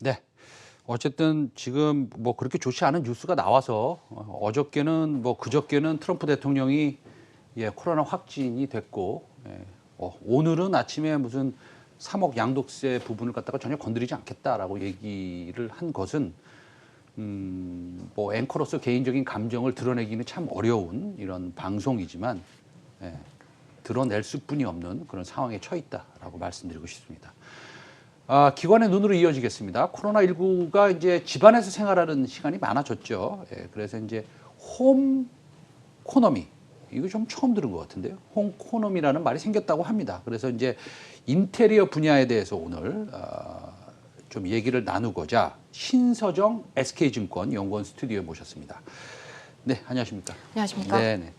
네. 어쨌든 지금 뭐 그렇게 좋지 않은 뉴스가 나와서 어저께는 뭐 그저께는 트럼프 대통령이 코로나 확진이 됐고 오늘은 아침에 무슨 3억 양도세 부분을 갖다가 전혀 건드리지 않겠다라고 얘기를 한 것은 뭐 앵커로서 개인적인 감정을 드러내기는 참 어려운 이런 방송이지만 드러낼 수뿐이 없는 그런 상황에 처했다라고 말씀드리고 싶습니다. 기관의 눈으로 이어지겠습니다. 코로나19가 이제 집안에서 생활하는 시간이 많아졌죠. 그래서 이제 홈 코노미, 이거 좀 처음 들은 것 같은데요. 홈 코노미라는 말이 생겼다고 합니다. 그래서 이제 인테리어 분야에 대해서 오늘 좀 얘기를 나누고자 신서정 SK증권 연구원 스튜디오에 모셨습니다. 네, 안녕하십니까? 안녕하십니까? 네.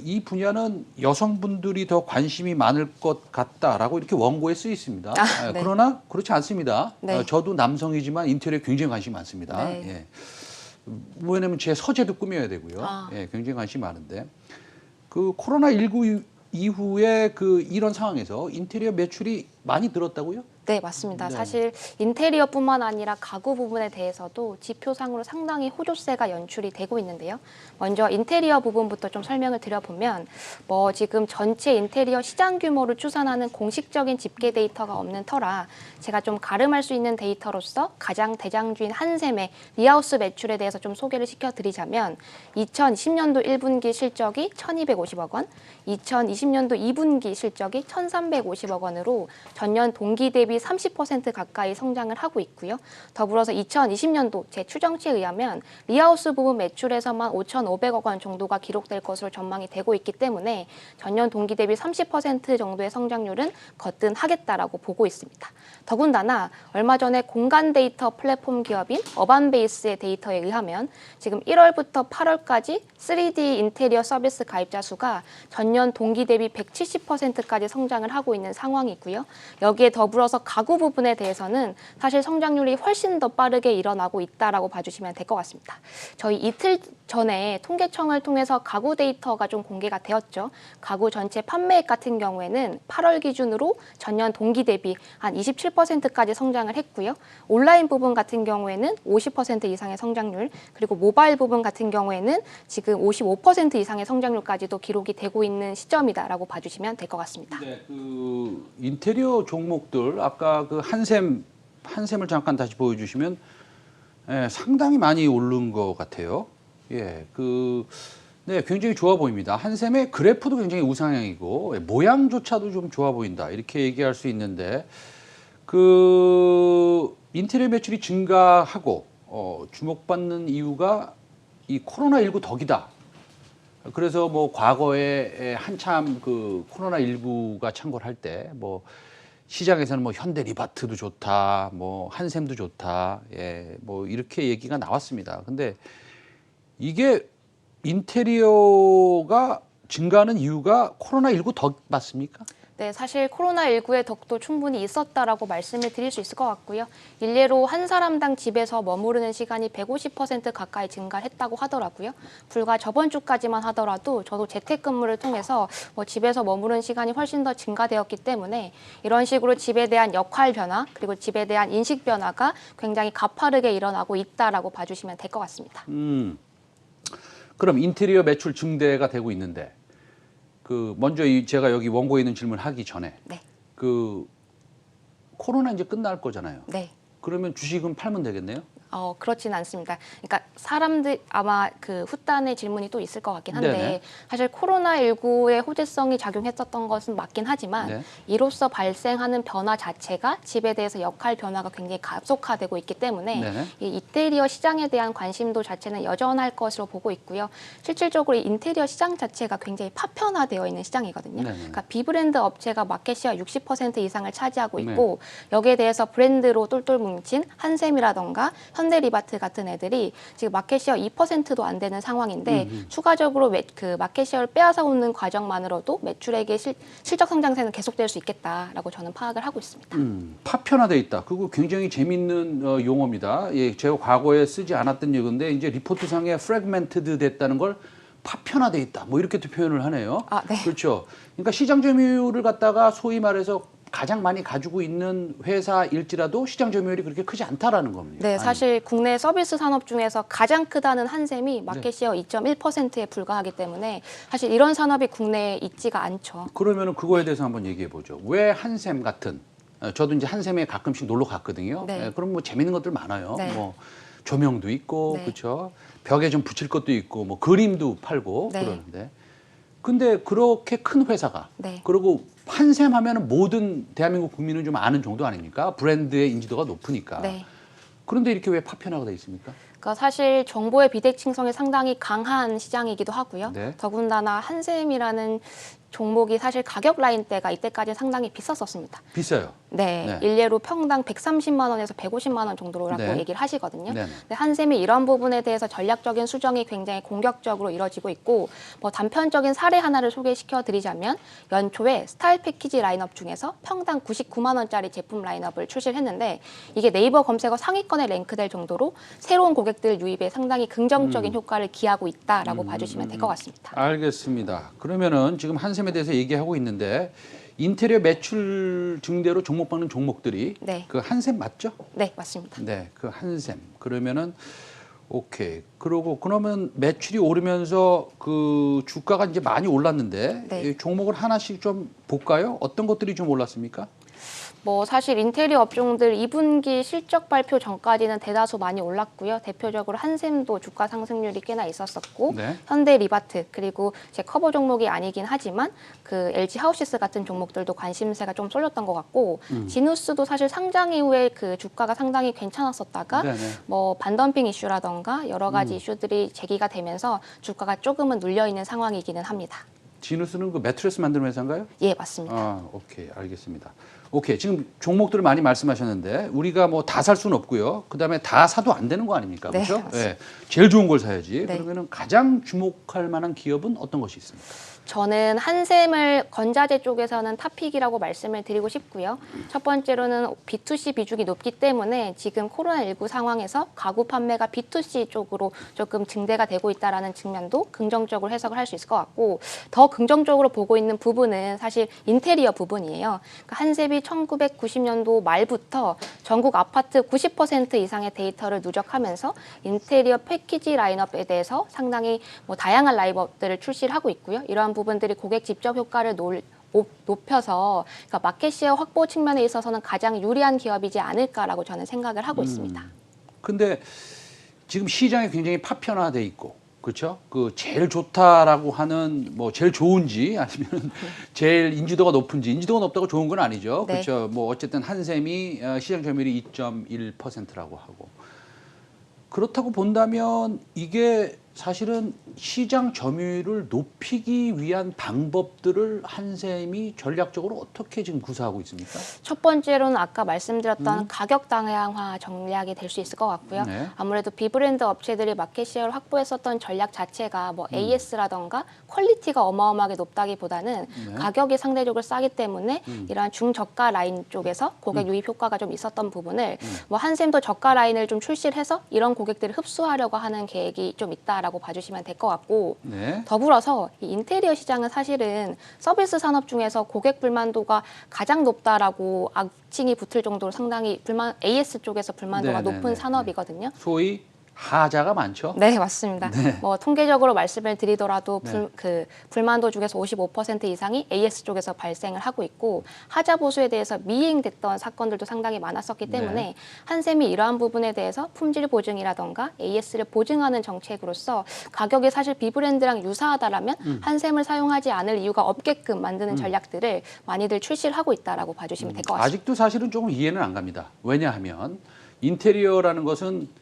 이 분야는 여성분들이 더 관심이 많을 것 같다라고 이렇게 원고에 쓰여 있습니다. 네. 그러나 그렇지 않습니다. 네. 저도 남성이지만 인테리어에 굉장히 관심이 많습니다. 네. 왜냐면 제 서재도 꾸며야 되고요. 굉장히 관심이 많은데 그 코로나19 이후에 이런 상황에서 인테리어 매출이 많이 늘었다고요? 네, 맞습니다. 네. 사실 인테리어뿐만 아니라 가구 부분에 대해서도 지표상으로 상당히 호조세가 연출이 되고 있는데요. 먼저 인테리어 부분부터 좀 설명을 드려보면 뭐 지금 전체 인테리어 시장 규모를 추산하는 공식적인 집계 데이터가 없는 터라 제가 좀 가름할 수 있는 데이터로서 가장 대장주인 한샘의 리하우스 매출에 대해서 좀 소개를 시켜드리자면 2020년도 1분기 실적이 1,250억 원, 2020년도 2분기 실적이 1,350억 원으로 전년 동기 대비 30% 가까이 성장을 하고 있고요. 더불어서 2020년도 제 추정치에 의하면 리하우스 부분 매출에서만 5,500억 원 정도가 기록될 것으로 전망이 되고 있기 때문에 전년 동기 대비 30% 정도의 성장률은 거뜬하겠다라고 보고 있습니다. 더군다나 얼마 전에 공간 데이터 플랫폼 기업인 어반베이스의 데이터에 의하면 지금 1월부터 8월까지 3D 인테리어 서비스 가입자 수가 전년 동기 대비 170%까지 성장을 하고 있는 상황이고요. 여기에 더불어서 가구 부분에 대해서는 사실 성장률이 훨씬 더 빠르게 일어나고 있다라고 봐주시면 될 것 같습니다. 저희 이틀 전에 통계청을 통해서 가구 데이터가 좀 공개가 되었죠. 가구 전체 판매액 같은 경우에는 8월 기준으로 전년 동기 대비 한 27%까지 성장을 했고요. 온라인 부분 같은 경우에는 50% 이상의 성장률, 그리고 모바일 부분 같은 경우에는 지금 55% 이상의 성장률까지도 기록이 되고 있는 시점이다라고 봐주시면 될 것 같습니다. 네, 인테리어 종목들 아까 한샘을 잠깐 다시 보여주시면 상당히 많이 오른 것 같아요. 네, 굉장히 좋아 보입니다. 한샘의 그래프도 굉장히 우상향이고 모양조차도 좀 좋아 보인다 이렇게 얘기할 수 있는데 인테리어 매출이 증가하고 주목받는 이유가 이 코로나19 덕이다. 그래서 뭐 과거에 한참 코로나19가 창궐할 때 뭐 시장에서는 뭐 현대 리바트도 좋다, 뭐 한샘도 좋다, 뭐 이렇게 얘기가 나왔습니다. 근데 이게 인테리어가 증가하는 이유가 코로나19 덕 맞습니까? 네, 사실 코로나19의 덕도 충분히 있었다라고 말씀을 드릴 수 있을 것 같고요. 일례로 한 사람당 집에서 머무르는 시간이 150% 가까이 증가했다고 하더라고요. 불과 저번 주까지만 하더라도 저도 재택근무를 통해서 집에서 머무르는 시간이 훨씬 더 증가되었기 때문에 이런 식으로 집에 대한 역할 변화 그리고 집에 대한 인식 변화가 굉장히 가파르게 일어나고 있다라고 봐주시면 될 것 같습니다. 그럼 인테리어 매출 증대가 되고 있는데 먼저 제가 여기 원고에 있는 질문을 하기 전에 네. 코로나 이제 끝날 거잖아요. 네. 그러면 주식은 팔면 되겠네요? 그렇지는 않습니다. 그러니까 사람들 아마 후단의 질문이 또 있을 것 같긴 한데 네네. 사실 코로나19의 호재성이 작용했었던 것은 맞긴 하지만 네. 이로써 발생하는 변화 자체가 집에 대해서 역할 변화가 굉장히 가속화되고 있기 때문에 네네. 이 인테리어 시장에 대한 관심도 자체는 여전할 것으로 보고 있고요. 실질적으로 이 인테리어 시장 자체가 굉장히 파편화되어 있는 시장이거든요. 네네. 그러니까 비브랜드 업체가 마켓 시어 60% 이상을 차지하고 있고 여기에 대해서 브랜드로 똘똘 뭉친 한샘이라던가 현대리바트 같은 애들이 지금 마켓시어 2%도 안 되는 상황인데 추가적으로 그 마켓시어를 빼앗아 오는 과정만으로도 매출액의 실적 성장세는 계속될 수 있겠다라고 저는 파악을 하고 있습니다. 파편화돼 있다. 그거 굉장히 재밌는 용어입니다. 예, 제가 과거에 쓰지 않았던 용어인데 이제 리포트상에 fragmented 됐다는 걸 파편화돼 있다. 뭐 이렇게 표현을 하네요. 아, 네. 그렇죠. 그러니까 시장 점유율을 갖다가 소위 말해서 가장 많이 가지고 있는 회사일지라도 시장 점유율이 그렇게 크지 않다라는 겁니다. 네, 사실 국내 서비스 산업 중에서 가장 크다는 한샘이 마켓시어 2.1%에 불과하기 때문에 사실 이런 산업이 국내에 있지가 않죠. 그러면은 그거에 대해서 한번 얘기해 보죠. 왜 한샘 같은 저도 이제 한샘에 가끔씩 놀러 갔거든요. 네. 예, 그럼 뭐 재밌는 것들 많아요. 네. 뭐 조명도 있고 네. 그렇죠. 벽에 좀 붙일 것도 있고 뭐 그림도 팔고 네. 그러는데 근데 그렇게 큰 회사가 네. 그리고 한샘 하면은 모든 대한민국 국민은 좀 아는 정도 아닙니까? 브랜드의 인지도가 높으니까. 네. 그런데 이렇게 왜 파편화가 돼 있습니까? 그러니까 사실 정보의 비대칭성이 상당히 강한 시장이기도 하고요. 네. 더군다나 한샘이라는 종목이 사실 가격 라인대가 이때까지 상당히 비쌌었습니다. 비싸요. 네, 네. 일례로 평당 130만 원에서 150만 원 정도라고 네. 얘기를 하시거든요. 네네. 근데 한샘이 이런 부분에 대해서 전략적인 수정이 굉장히 공격적으로 이뤄지고 있고 뭐 단편적인 사례 하나를 소개시켜 드리자면 연초에 스타일 패키지 라인업 중에서 평당 99만 원짜리 제품 라인업을 출시를 했는데 이게 네이버 검색어 상위권에 랭크될 정도로 새로운 고객들 유입에 상당히 긍정적인 효과를 기하고 있다라고 봐주시면 될 것 같습니다. 알겠습니다. 그러면은 지금 한샘에 대해서 얘기하고 있는데 인테리어 매출 증대로 종목받는 종목들이 네. 그 한샘 맞죠? 네, 맞습니다. 네, 그 한샘. 그러면은 오케이. 그러면 매출이 오르면서 그 주가가 이제 많이 올랐는데 네. 이 종목을 하나씩 좀 볼까요? 어떤 것들이 좀 올랐습니까? 뭐 사실 인테리어 업종들 2분기 실적 발표 전까지는 대다수 많이 올랐고요. 대표적으로 한샘도 주가 상승률이 꽤나 있었었고 네. 현대리바트 그리고 제 커버 종목이 아니긴 하지만 그 LG 하우시스 같은 종목들도 관심세가 좀 쏠렸던 것 같고 지누스도 사실 상장 이후에 그 주가가 상당히 괜찮았었다가 네네. 뭐 반덤핑 이슈라던가 여러 가지 이슈들이 제기가 되면서 주가가 조금은 눌려 있는 상황이기는 합니다. 지누스는 그 매트리스 만드는 회사인가요? 예, 맞습니다. 아, 오케이. 알겠습니다. 오케이. 지금 종목들을 많이 말씀하셨는데 우리가 뭐 다 살 수는 없고요. 그다음에 다 사도 안 되는 거 아닙니까? 네, 그렇죠? 맞습니다. 예. 제일 좋은 걸 사야지. 네. 그러면은 가장 주목할 만한 기업은 어떤 것이 있습니까? 저는 한샘을 건자재 쪽에서는 탑픽이라고 말씀을 드리고 싶고요. 첫 번째로는 B2C 비중이 높기 때문에 지금 코로나19 상황에서 가구 판매가 B2C 쪽으로 조금 증대가 되고 있다는 측면도 긍정적으로 해석을 할 수 있을 것 같고 더 긍정적으로 보고 있는 부분은 사실 인테리어 부분이에요. 그러니까 한샘이 1990년도 말부터 전국 아파트 90% 이상의 데이터를 누적하면서 인테리어 패키지 라인업에 대해서 상당히 뭐 다양한 라인업들을 출시를 하고 있고요. 이러한 부분들이 고객 집적 효과를 높여서 그러니까 마켓시어 확보 측면에 있어서는 가장 유리한 기업이지 않을까라고 저는 생각을 하고 있습니다. 근데 지금 시장이 굉장히 파편화돼 있고 그렇죠? 그 제일 좋다라고 하는 뭐 제일 좋은지 아니면 제일 인지도가 높은지 인지도가 높다고 좋은 건 아니죠. 네. 그렇죠? 뭐 어쨌든 한샘이 시장 점유율이 2.1%라고 하고 그렇다고 본다면 이게 사실은 시장 점유율을 높이기 위한 방법들을 한샘이 전략적으로 어떻게 지금 구사하고 있습니까? 첫 번째로는 아까 말씀드렸던 가격 다양화 전략이 될 수 있을 것 같고요. 네. 아무래도 비브랜드 업체들이 마켓시어를 확보했었던 전략 자체가 뭐 AS라던가 퀄리티가 어마어마하게 높다기보다는 네. 가격이 상대적으로 싸기 때문에 이러한 중저가 라인 쪽에서 고객 유입 효과가 좀 있었던 부분을 뭐 한샘도 저가 라인을 좀 출시를 해서 이런 고객들을 흡수하려고 하는 계획이 좀 있다라고 봐주시면 될 것 같고 네. 더불어서 이 인테리어 시장은 사실은 서비스 산업 중에서 고객 불만도가 가장 높다라고 악칭이 붙을 정도로 상당히 AS 쪽에서 불만도가 네네네. 높은 산업이거든요. 소위 하자가 많죠. 네, 맞습니다. 뭐 통계적으로 말씀을 드리더라도 네. 불만도 중에서 55% 이상이 AS 쪽에서 발생을 하고 있고 하자 보수에 대해서 미행됐던 사건들도 상당히 많았었기 때문에 네. 한샘이 이러한 부분에 대해서 품질 보증이라던가 AS를 보증하는 정책으로서 가격이 사실 비브랜드랑 유사하다라면 한샘을 사용하지 않을 이유가 없게끔 만드는 전략들을 많이들 출시를 하고 있다라고 봐주시면 될 것 같습니다. 아직도 사실은 조금 이해는 안 갑니다. 왜냐하면 인테리어라는 것은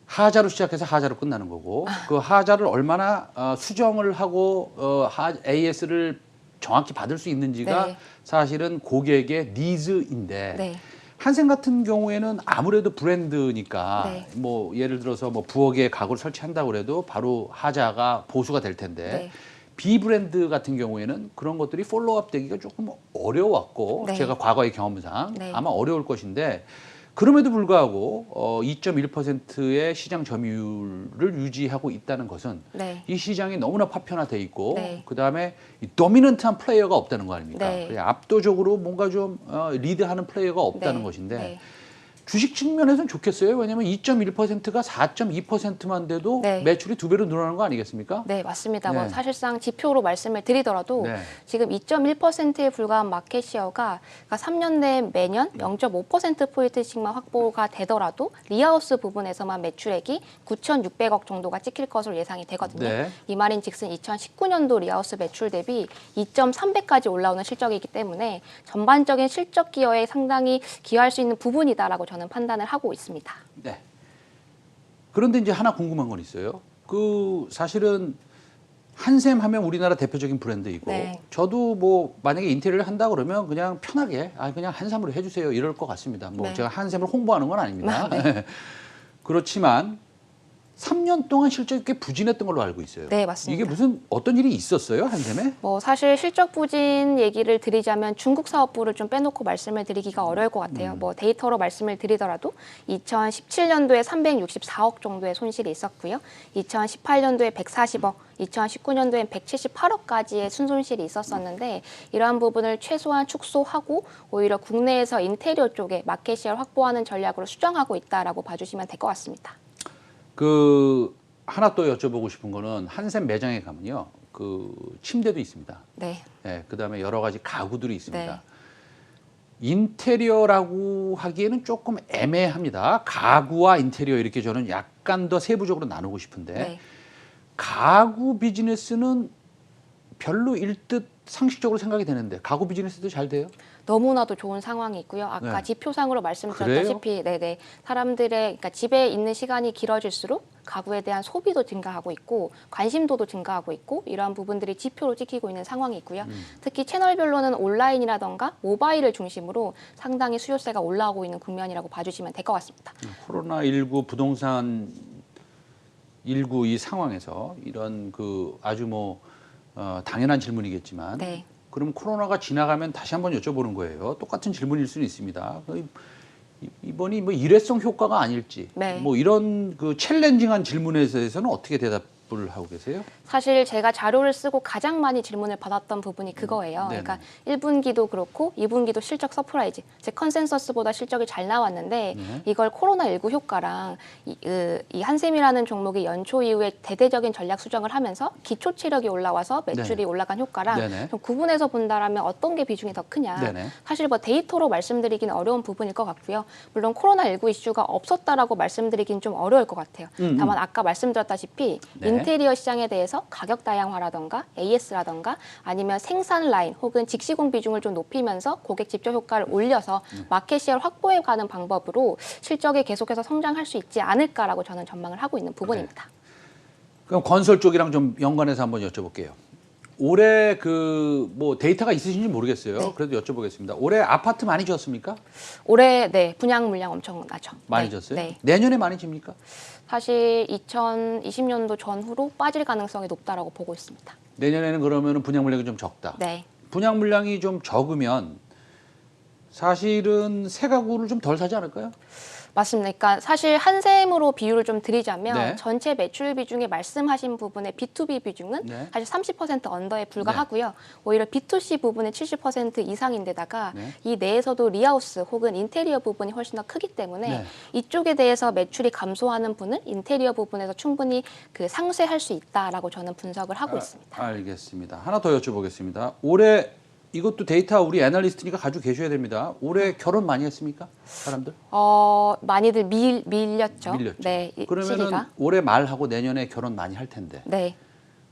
하자로 시작해서 하자로 끝나는 거고 그 하자를 얼마나 수정을 하고 AS를 정확히 받을 수 있는지가 네. 사실은 고객의 니즈인데 네. 한샘 같은 경우에는 아무래도 브랜드니까 네. 뭐 예를 들어서 뭐 부엌에 가구를 설치한다고 그래도 바로 하자가 보수가 될 텐데 네. B 브랜드 같은 경우에는 그런 것들이 폴로우업 되기가 조금 어려웠고 네. 제가 과거의 경험상 네. 아마 어려울 것인데 그럼에도 불구하고 2.1%의 시장 점유율을 유지하고 있다는 것은 네. 이 시장이 너무나 파편화돼 있고 네. 그다음에 이 도미넌트한 플레이어가 없다는 거 아닙니까? 네. 그냥 압도적으로 뭔가 좀 리드하는 플레이어가 없다는 네. 것인데 네. 주식 측면에서는 좋겠어요. 왜냐하면 2.1%가 4.2%만 돼도 네. 매출이 2배로 늘어나는 거 아니겠습니까? 네, 맞습니다. 네. 뭐 사실상 지표로 말씀을 드리더라도 네. 지금 2.1%에 불과한 마켓시어가 그러니까 3년 내에 매년 0.5%포인트씩만 확보가 되더라도 리하우스 부분에서만 매출액이 9,600억 정도가 찍힐 것으로 예상이 되거든요. 네. 이 말인 즉슨 2019년도 리하우스 매출 대비 2.3배까지 올라오는 실적이기 때문에 전반적인 실적 기여에 상당히 기여할 수 있는 부분이다라고 저는 판단을 하고 있습니다. 네. 그런데 이제 하나 궁금한 건 있어요. 그 사실은 한샘 하면 우리나라 대표적인 브랜드이고 네. 저도 뭐 만약에 인테리어를 한다 그러면 그냥 편하게 그냥 한샘으로 해주세요 이럴 것 같습니다. 뭐 네. 제가 한샘을 홍보하는 건 아닙니다. 네. 그렇지만 3년 동안 실적이 꽤 부진했던 걸로 알고 있어요. 네, 맞습니다. 이게 무슨 어떤 일이 있었어요 한샘에? 뭐 사실 실적 부진 얘기를 드리자면 중국 사업부를 좀 빼놓고 말씀을 드리기가 어려울 것 같아요. 뭐 데이터로 말씀을 드리더라도 2017년도에 364억 정도의 손실이 있었고요. 2018년도에 140억, 2019년도엔 178억까지의 순손실이 있었었는데 이러한 부분을 최소한 축소하고 오히려 국내에서 인테리어 쪽에 마켓시어를 확보하는 전략으로 수정하고 있다라고 봐주시면 될 것 같습니다. 그 하나 또 여쭤보고 싶은 거는 한샘 매장에 가면요, 그 침대도 있습니다. 네, 네, 그다음에 여러 가지 가구들이 있습니다. 네. 인테리어라고 하기에는 조금 애매합니다. 가구와 인테리어 이렇게 저는 약간 더 세부적으로 나누고 싶은데 네. 가구 비즈니스는 별로일 듯 상식적으로 생각이 되는데 가구 비즈니스도 잘 돼요? 너무나도 좋은 상황이 있고요. 아까 네. 지표상으로 말씀드렸다시피 네네. 사람들의 그러니까 집에 있는 시간이 길어질수록 가구에 대한 소비도 증가하고 있고 관심도도 증가하고 있고 이러한 부분들이 지표로 찍히고 있는 상황이 있고요. 특히 채널별로는 온라인이라던가 모바일을 중심으로 상당히 수요세가 올라오고 있는 국면이라고 봐주시면 될 것 같습니다. 코로나19 부동산 19 이 상황에서 이런 그 아주 뭐 당연한 질문이겠지만 네. 그럼 코로나가 지나가면 다시 한번 여쭤보는 거예요. 똑같은 질문일 수는 있습니다. 이번이 뭐 일회성 효과가 아닐지, 네. 뭐 이런 그 챌린징한 질문에 대해서는 어떻게 대답을 하고 계세요? 사실 제가 자료를 쓰고 가장 많이 질문을 받았던 부분이 그거예요. 네네. 그러니까 1분기도 그렇고 2분기도 실적 서프라이즈, 제 컨센서스보다 실적이 잘 나왔는데 네. 이걸 코로나19 효과랑 이 한샘이라는 종목이 연초 이후에 대대적인 전략 수정을 하면서 기초 체력이 올라와서 매출이 네. 올라간 효과랑 네네. 좀 구분해서 본다라면 어떤 게 비중이 더 크냐. 네네. 사실 뭐 데이터로 말씀드리기는 어려운 부분일 것 같고요. 물론 코로나19 이슈가 없었다라고 말씀드리기는 좀 어려울 것 같아요. 다만 아까 말씀드렸다시피 네. 인테리어 시장에 대해서 가격 다양화라던가 AS라던가 아니면 생산 라인 혹은 직시공 비중을 좀 높이면서 고객 집중 효과를 올려서 마켓시어를 확보해 가는 방법으로 실적이 계속해서 성장할 수 있지 않을까라고 저는 전망을 하고 있는 부분입니다. 그럼 건설 쪽이랑 좀 연관해서 한번 여쭤볼게요. 올해 그 뭐 데이터가 있으신지 모르겠어요. 네. 그래도 여쭤보겠습니다. 올해 아파트 많이 지었습니까? 올해 네 분양 물량 엄청 나죠. 많이 네, 지었어요? 네. 내년에 많이 집니까? 사실 2020년도 전후로 빠질 가능성이 높다라고 보고 있습니다. 내년에는 그러면 분양 물량이 좀 적다. 네. 분양 물량이 좀 적으면 사실은 새 가구를 좀 덜 사지 않을까요? 맞습니다. 그러니까 사실 한샘으로 비율을 좀 드리자면 네. 전체 매출 비중에 말씀하신 부분의 B2B 비중은 네. 사실 30% 언더에 불과하고요. 오히려 B2C 부분은 70% 이상인데다가 네. 이 내에서도 리하우스 혹은 인테리어 부분이 훨씬 더 크기 때문에 네. 이쪽에 대해서 매출이 감소하는 분은 인테리어 부분에서 충분히 그 상쇄할 수 있다라고 저는 분석을 하고 있습니다. 알겠습니다. 하나 더 여쭤보겠습니다. 올해 이것도 데이터 우리 애널리스트니까 가지고 계셔야 됩니다. 올해 결혼 많이 했습니까? 사람들? 많이들 밀렸죠. 밀렸죠. 네, 그러면은 시기가. 올해 말하고 내년에 결혼 많이 할 텐데 네.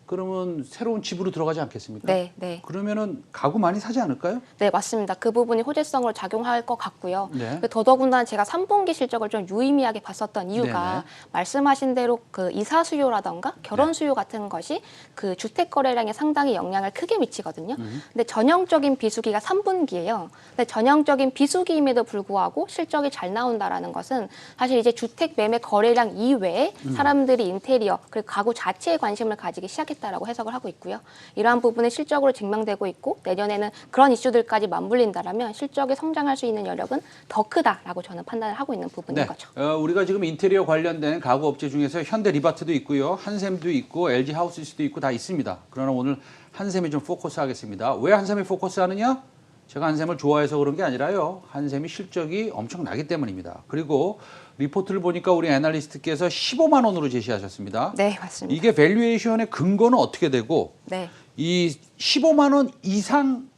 그러면 새로운 집으로 들어가지 않겠습니까? 네, 네. 그러면은 가구 많이 사지 않을까요? 네, 맞습니다. 그 부분이 호재성으로 작용할 것 같고요. 네. 더더군다나 제가 3분기 실적을 좀 유의미하게 봤었던 이유가 네네. 말씀하신 대로 그 이사 수요라던가 결혼 네. 수요 같은 것이 그 주택 거래량에 상당히 영향을 크게 미치거든요. 근데 전형적인 비수기가 3분기예요. 근데 전형적인 비수기임에도 불구하고 실적이 잘 나온다라는 것은 사실 이제 주택 매매 거래량 이외에 사람들이 인테리어 그리고 가구 자체에 관심을 가지기 시작했다라고 해석을 하고 있고요. 이러한 부분이 실적으로 증명되고 있고 내년에는 그런 이슈들까지 맞물린다라면 실적이 성장할 수 있는 여력은 더 크다라고 저는 판단을 하고 있는 부분인 거죠. 우리가 지금 인테리어 관련된 가구 업체 중에서 현대 리바트도 있고요, 한샘도 있고, LG 하우스도 있고 다 있습니다. 그러나 오늘 한샘에 좀 포커스하겠습니다. 왜 한샘에 포커스하느냐? 제가 한샘을 좋아해서 그런 게 아니라요. 한샘이 실적이 엄청나기 때문입니다. 그리고 리포트를 보니까 우리 애널리스트께서 15만 원으로 제시하셨습니다. 네, 맞습니다. 이게 밸류에이션의 근거는 어떻게 되고 네. 이 15만 원 이상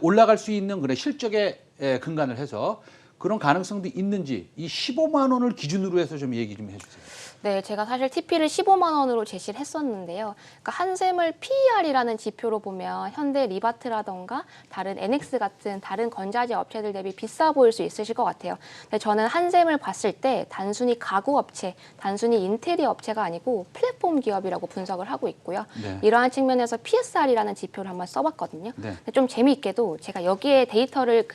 올라갈 수 있는 그런 실적에 근간을 해서 그런 가능성도 있는지 이 15만 원을 기준으로 해서 좀 얘기 좀 해주세요. 네, 제가 사실 TP를 15만 원으로 제시를 했었는데요. 그러니까 한샘을 PER이라는 지표로 보면 현대 리바트라던가 다른 NX 같은 다른 건자재 업체들 대비 비싸 보일 수 있으실 것 같아요. 근데 저는 한샘을 봤을 때 단순히 가구 업체, 단순히 인테리어 업체가 아니고 플랫폼 기업이라고 분석을 하고 있고요. 네. 이러한 측면에서 PSR이라는 지표를 한번 써봤거든요. 네. 근데 좀 재미있게도 제가 여기에 데이터를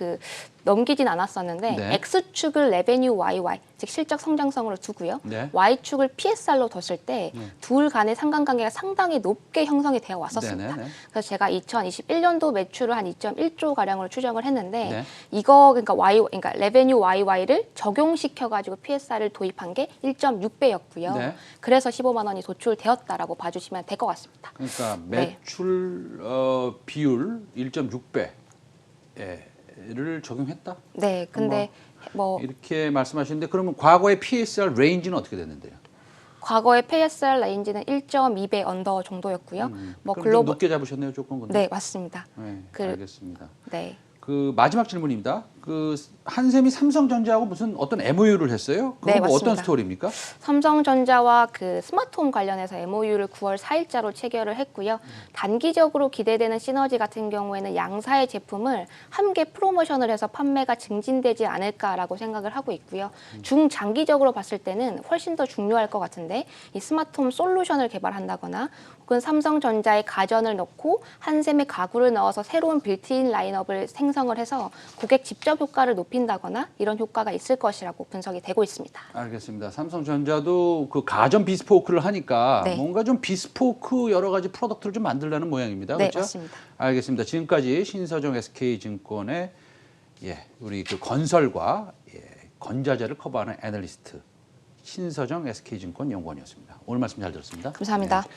넘기진 않았었는데 네. X축을 레베뉴 YY, 즉 실적 성장성으로 두고요. 네. Y축을 PSR로 뒀을 때 둘 간의 상관관계가 상당히 높게 형성이 되어 왔었습니다. 네네네. 그래서 제가 2021년도 매출을 한 2.1조 가량으로 추정을 했는데 네. 이거 그러니까 레베뉴 YY를 적용시켜 가지고 PSR을 도입한 게 1.6배였고요. 네. 그래서 15만 원이 도출되었다라고 봐주시면 될 것 같습니다. 그러니까 네. 매출 비율 1.6배를 적용했다? 네, 근데 뭐 이렇게 말씀하시는데 그러면 과거의 PSR 레인지는 어떻게 됐는데요? 과거의 PSR 레인지는 1.2배 언더 정도였고요. 뭐 그럼 좀 글로벌 높게 잡으셨네요, 조금. 근데. 네, 맞습니다. 네, 그- 알겠습니다. 네. 그 마지막 질문입니다. 그 한샘이 삼성전자하고 무슨 어떤 MOU를 했어요? 그건 네, 뭐 어떤 맞습니다. 스토리입니까? 삼성전자와 그 스마트홈 관련해서 MOU를 9월 4일자로 체결을 했고요. 단기적으로 기대되는 시너지 같은 경우에는 양사의 제품을 함께 프로모션을 해서 판매가 증진되지 않을까라고 생각을 하고 있고요. 중장기적으로 봤을 때는 훨씬 더 중요할 것 같은데 이 스마트홈 솔루션을 개발한다거나 혹은 삼성전자의 가전을 넣고 한샘의 가구를 넣어서 새로운 빌트인 라인업을 생성을 해서 고객 집접 효과를 높인다거나 이런 효과가 있을 것이라고 분석이 되고 있습니다. 알겠습니다. 삼성전자도 그 가전 비스포크를 하니까 네. 뭔가 좀 비스포크 여러 가지 프로덕트를 좀 만들려는 모양입니다. 네, 그렇죠? 맞습니다. 알겠습니다. 지금까지 신서정 SK증권의 우리 그 건설과 건자재를 커버하는 애널리스트 신서정 SK증권 연구원이었습니다. 오늘 말씀 잘 들었습니다. 감사합니다. 네.